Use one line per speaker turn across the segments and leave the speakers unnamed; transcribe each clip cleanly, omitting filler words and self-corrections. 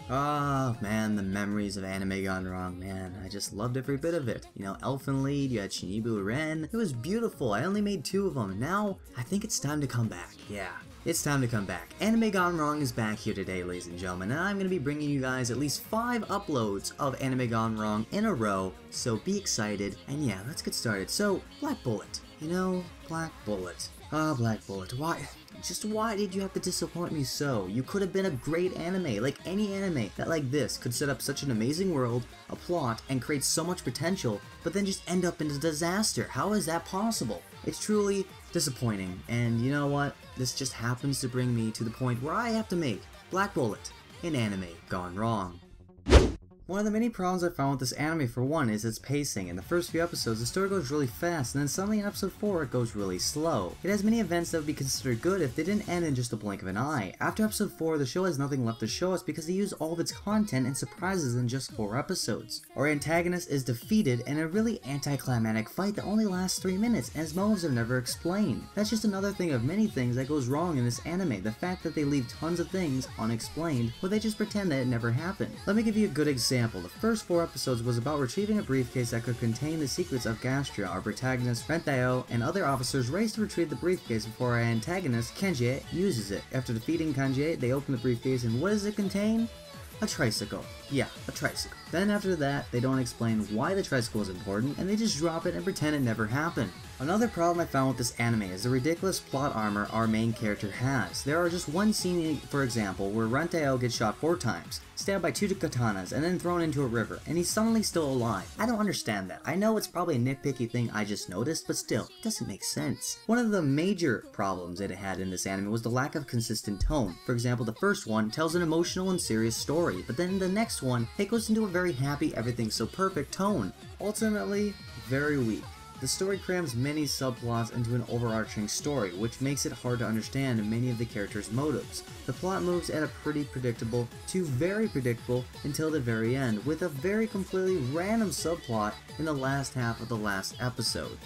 Oh man, the memories of anime gone wrong, man. I just loved every bit of it. You know, Elfen Lied, you had Shinibu Ren. It was beautiful. I only made 2 of them. Now, I think it's time to come back. Yeah, it's time to come back. Anime Gone Wrong is back here today, ladies and gentlemen, and I'm going to be bringing you guys at least 5 uploads of Anime Gone Wrong in a row, so be excited. And yeah, let's get started. So, Black Bullet. You know, Black Bullet. Black Bullet. Why did you have to disappoint me so? You could have been a great anime, like any anime that like this could set up such an amazing world, a plot, and create so much potential, but then just end up in a disaster. How is that possible? It's truly disappointing, and you know what? This just happens to bring me to the point where I have to make Black Bullet in Anime Gone Wrong. One of the many problems I found with this anime, for one, is its pacing. In the first few episodes, the story goes really fast, and then suddenly in episode 4, it goes really slow. It has many events that would be considered good if they didn't end in just a blink of an eye. After episode 4, the show has nothing left to show us because they use all of its content and surprises in just 4 episodes. Our antagonist is defeated in a really anticlimactic fight that only lasts 3 minutes, and his motives are never explained. That's just another thing of many things that goes wrong in this anime, the fact that they leave tons of things unexplained, or they just pretend that it never happened. Let me give you a good example. The first 4 episodes was about retrieving a briefcase that could contain the secrets of Gastria. Our protagonist, Rentao, and other officers race to retrieve the briefcase before our antagonist, Kenji, uses it. After defeating Kenji, they open the briefcase, and what does it contain? A tricycle. Yeah, a tricycle. Then after that, they don't explain why the tricycle is important, and they just drop it and pretend it never happened. Another problem I found with this anime is the ridiculous plot armor our main character has. There are just one scene, for example, where Rentao gets shot 4 times, stabbed by 2 katanas, and then thrown into a river, and he's suddenly still alive. I don't understand that. I know it's probably a nitpicky thing I just noticed, but still, it doesn't make sense. One of the major problems it had in this anime was the lack of consistent tone. For example, the first one tells an emotional and serious story, but then the next one, it goes into a very happy, everything's so perfect tone. Ultimately, very weak. The story crams many subplots into an overarching story, which makes it hard to understand many of the characters' motives. The plot moves at a pretty predictable to very predictable until the very end, with a very completely random subplot in the last half of the last episode.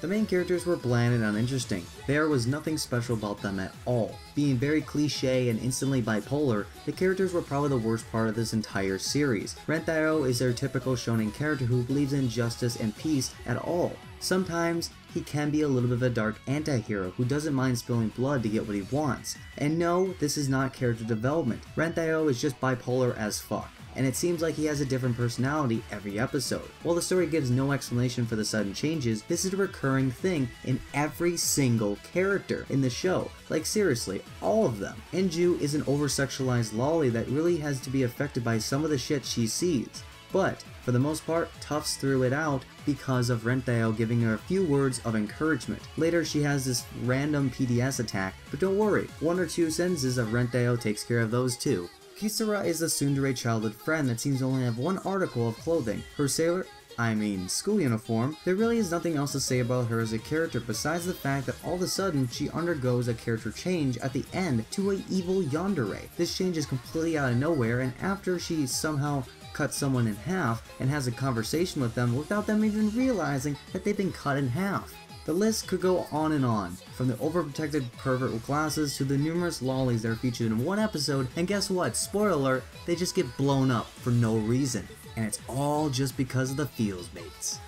The main characters were bland and uninteresting. There was nothing special about them at all. Being very cliche and instantly bipolar, the characters were probably the worst part of this entire series. Rentao is their typical shonen character who believes in justice and peace at all. Sometimes he can be a little bit of a dark anti-hero who doesn't mind spilling blood to get what he wants. And no, this is not character development. Rentao is just bipolar as fuck, and it seems like he has a different personality every episode. While the story gives no explanation for the sudden changes, this is a recurring thing in every single character in the show. Like seriously, all of them. Inju is an over-sexualized lolly that really has to be affected by some of the shit she sees. But, for the most part, toughs through it out because of Rentao giving her a few words of encouragement. Later, she has this random PDS attack, but don't worry, 1 or 2 sentences of Rentao takes care of those too. Kisara is a tsundere childhood friend that seems to only have 1 article of clothing. Her school uniform. There really is nothing else to say about her as a character besides the fact that all of a sudden she undergoes a character change at the end to a evil yandere. This change is completely out of nowhere, and after she somehow cuts someone in half and has a conversation with them without them even realizing that they've been cut in half. The list could go on, from the overprotected pervert with glasses to the numerous lollies that are featured in 1 episode, and guess what? Spoiler alert, they just get blown up for no reason. And it's all just because of the feels mates.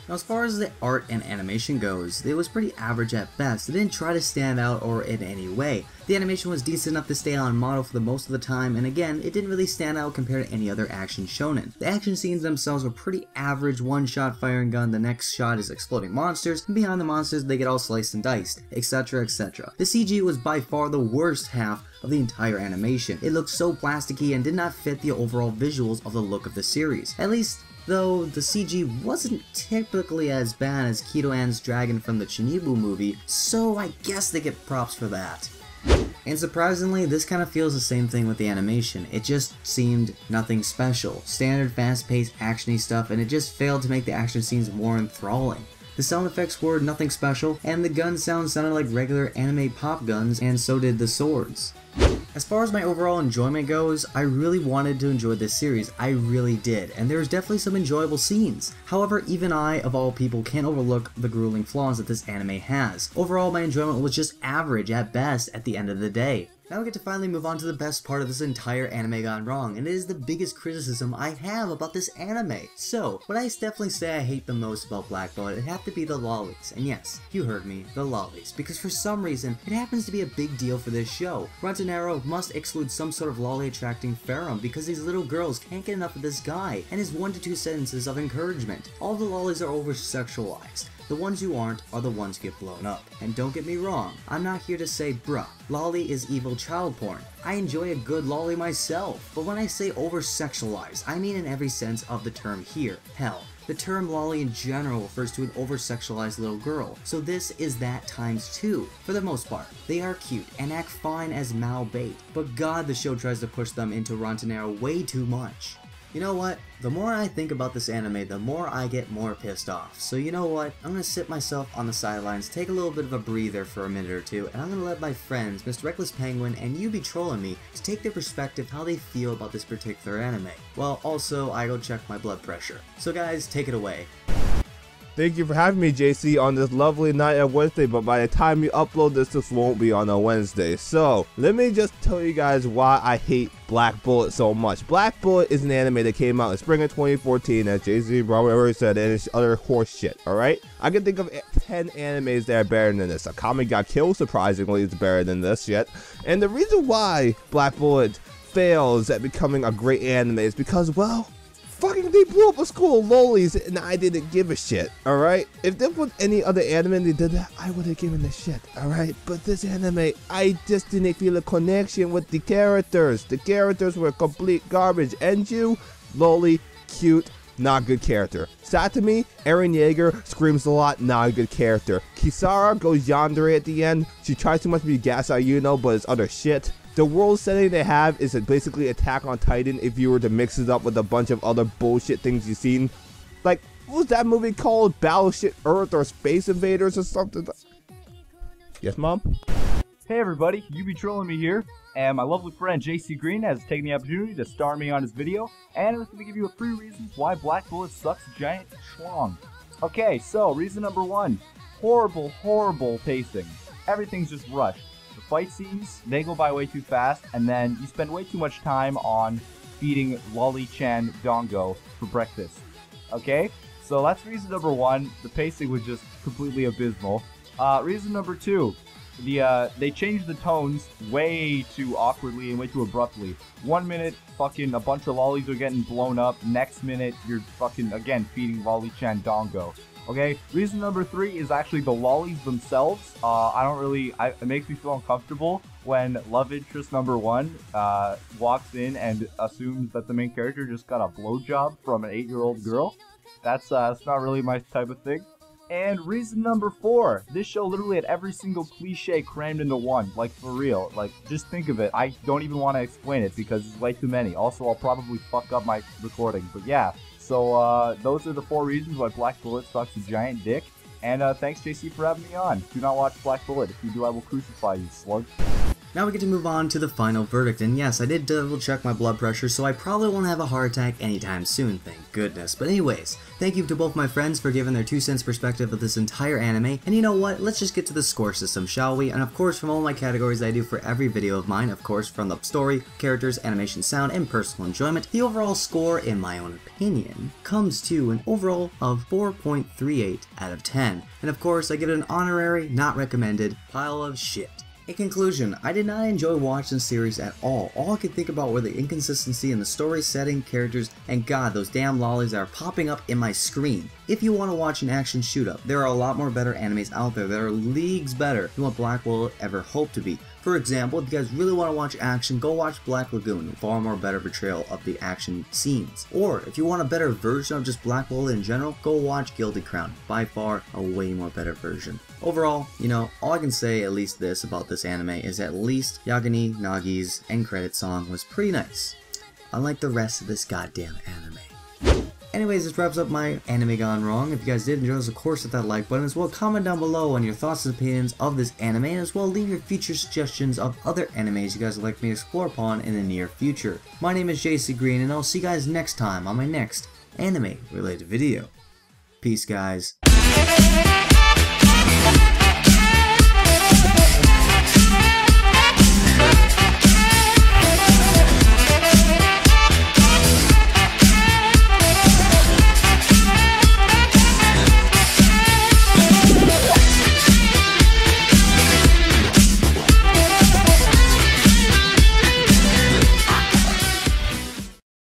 Now, as far as the art and animation goes, it was pretty average at best. It didn't try to stand out or in any way. The animation was decent enough to stay on model for the most of the time, and again, it didn't really stand out compared to any other action shonen. The action scenes themselves were pretty average. 1 shot firing gun, the next shot is exploding monsters, and behind the monsters they get all sliced and diced, etc, etc. The CG was by far the worst half of the entire animation. It looked so plasticky and did not fit the overall visuals of the look of the series. At least, though the CG wasn't typically as bad as Kito-an's dragon from the Shinibu movie, so I guess they get props for that. And surprisingly, this kind of feels the same thing with the animation. It just seemed nothing special. Standard fast-paced actiony stuff, and it just failed to make the action scenes more enthralling. The sound effects were nothing special, and the gun sounds sounded like regular anime pop guns, and so did the swords. As far as my overall enjoyment goes, I really wanted to enjoy this series, I really did, and there's definitely some enjoyable scenes. However, even I, of all people, can't overlook the grueling flaws that this anime has. Overall, my enjoyment was just average at best at the end of the day. Now we get to finally move on to the best part of this entire anime gone wrong, and it is the biggest criticism I have about this anime. So, what I definitely say I hate the most about Black Bullet, it'd have to be the lollies. And yes, you heard me, the lollies. Because for some reason, it happens to be a big deal for this show. Rantanero must exclude some sort of lolly attracting pheromone because these little girls can't get enough of this guy, and his 1 to 2 sentences of encouragement. All the lollies are over-sexualized. The ones who aren't are the ones who get blown up. And don't get me wrong, I'm not here to say, bruh, lolly is evil child porn. I enjoy a good lolly myself, but when I say over-sexualized, I mean in every sense of the term here. Hell, the term lolly in general refers to an over-sexualized little girl, so this is that times 2. For the most part, they are cute and act fine as Mao bait, but god the show tries to push them into Rantanero way too much. You know what? The more I think about this anime, the more I get more pissed off. So you know what? I'm gonna sit myself on the sidelines, take a little bit of a breather for a minute or two, and I'm gonna let my friends, Mr. Reckless Penguin and You Be Trolling Me, to take their perspective how they feel about this particular anime. Well, also, I go check my blood pressure. So guys, take it away.
Thank you for having me, JC, on this lovely night of Wednesday, but by the time you upload this, this won't be on a Wednesday. So, let me just tell you guys why I hate Black Bullet so much. Black Bullet is an anime that came out in spring of 2014, as JC probably already said, and it's other horse shit, alright? I can think of 10 animes that are better than this. Akame Got Killed, surprisingly, is better than this yet. And the reason why Black Bullet fails at becoming a great anime is because, well, fucking they blew up a school of lollies and I didn't give a shit, alright? If there was any other anime they did that, I would have given a shit, alright? But this anime, I just didn't feel a connection with the characters. The characters were complete garbage. Enju, lolly, cute, not good character. Satami, Eren Yeager, screams a lot, not a good character. Kisara goes yandere at the end. She tries too much to be Gasai Yuno, but it's other shit. The world setting they have is basically Attack on Titan if you were to mix it up with a bunch of other bullshit things you've seen. Like, what was that movie called? Battleship Earth or Space Invaders or something? Yes, Mom?
Hey everybody, You Be Trolling Me here, and my lovely friend JC Green has taken the opportunity to star me on his video, and I'm going to give you 3 reasons why Black Bullet sucks giant schlong. Okay, so reason number 1, horrible pacing. Everything's just rushed. The fight scenes, they go by way too fast, and then you spend way too much time on feeding Lolly-chan Dongo for breakfast. Okay? So that's reason number 1. The pacing was just completely abysmal. Reason number 2. They changed the tones way too awkwardly and way too abruptly. 1 minute, fucking a bunch of lollies are getting blown up. Next minute, you're fucking, again, feeding Lolly-chan Dongo. Okay, reason number 3 is actually the lollies themselves. It makes me feel uncomfortable when love interest number 1 walks in and assumes that the main character just got a blowjob from an 8-year-old girl. That's not really my type of thing. And reason number 4, this show literally had every single cliche crammed into one, like for real. Like, just think of it. I don't even want to explain it because it's way too many. Also, I'll probably fuck up my recording, but yeah. So, those are the 4 reasons why Black Bullet sucks a giant dick. And thanks, JC, for having me on. Do not watch Black Bullet. If you do, I will crucify you, slug.
Now we get to move on to the final verdict, and yes, I did double check my blood pressure, so I probably won't have a heart attack anytime soon, thank goodness. But anyways, thank you to both my friends for giving their 2 cents perspective of this entire anime, and you know what, let's just get to the score system, shall we? And of course, from all my categories I do for every video of mine, of course, from the story, characters, animation, sound, and personal enjoyment, the overall score, in my own opinion, comes to an overall of 4.38 out of 10. And of course, I get an honorary, not recommended, pile of shit. In conclusion, I did not enjoy watching the series at all. All I could think about were the inconsistency in the story, setting, characters, and god, those damn lollies that are popping up in my screen. If you want to watch an action shoot-up, there are a lot more better animes out there that are leagues better than what Black Bullet ever hoped to be. For example, if you guys really want to watch action, go watch Black Lagoon, a far more better portrayal of the action scenes. Or, if you want a better version of just Black Bullet in general, go watch Guilty Crown, by far a way more better version. Overall, you know, all I can say at least this about this anime is at least Yagami Nagi's end credit song was pretty nice. Unlike the rest of this goddamn anime. Anyways, this wraps up my anime gone wrong. If you guys did enjoy this, of course, hit that like button, as well comment down below on your thoughts and opinions of this anime, and as well leave your future suggestions of other animes you guys would like me to explore upon in the near future. My name is JC Green, and I'll see you guys next time on my next anime related video. Peace, guys.